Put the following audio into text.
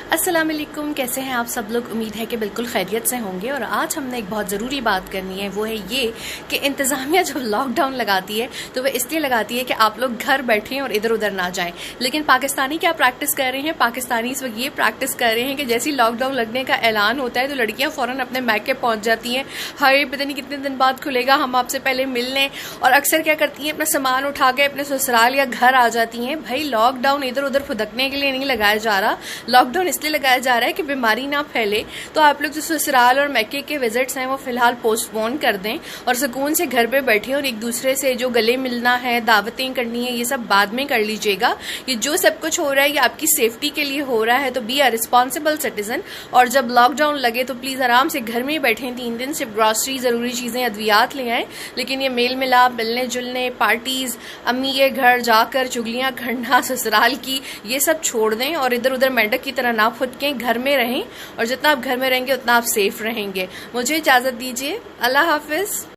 अस्सलाम वालेकुम, कैसे हैं आप सब लोग। उम्मीद है कि बिल्कुल खैरियत से होंगे। और आज हमने एक बहुत ज़रूरी बात करनी है, वो है ये कि इंतज़ामिया जब लॉकडाउन लगाती है तो वह इसलिए लगाती है कि आप लोग घर बैठें और इधर उधर ना जाएं। लेकिन पाकिस्तानी क्या प्रैक्टिस कर रहे हैं? पाकिस्तानी इस वक्त ये प्रैक्टिस कर रहे हैं कि जैसे ही लॉकडाउन लगने का ऐलान होता है तो लड़कियाँ फ़ौरन अपने मैके पहुँच जाती हैं। हाय, पता नहीं कितने दिन बाद खुलेगा, हम आपसे पहले मिल लें। और अक्सर क्या करती हैं, अपना सामान उठा के अपने ससुराल या घर आ जाती हैं। भाई, लॉकडाउन इधर उधर फुदकने के लिए नहीं लगाया जा रहा, लॉकडाउन इसलिए लगाया जा रहा है कि बीमारी ना फैले। तो आप लोग जो ससुराल और मैके के विजिट्स हैं वो फिलहाल पोस्टपोन कर दें और सुकून से घर पे बैठे और एक दूसरे से जो गले मिलना है, दावतें करनी है, ये सब बाद में कर लीजिएगा। ये जो सब कुछ हो रहा है ये आपकी सेफ्टी के लिए हो रहा है, तो बी अ रिस्पॉन्सिबल सिटीजन। और जब लॉकडाउन लगे तो प्लीज़ आराम से घर में ही बैठें 3 दिन, सिर्फ ग्रॉसरी, ज़रूरी चीज़ें, अद्वियात ले आएँ। लेकिन ये मेल मिलाप, मिलने जुलने, पार्टीज़, अम्मी के घर जाकर चुगलियाँ करना ससुराल की, ये सब छोड़ दें और इधर उधर मेंढक की तरह ना फुदकें, घर में रहें। और जितना आप घर में रहेंगे उतना आप सेफ रहेंगे। मुझे इजाज़त दीजिए। अल्लाह हाफिज़।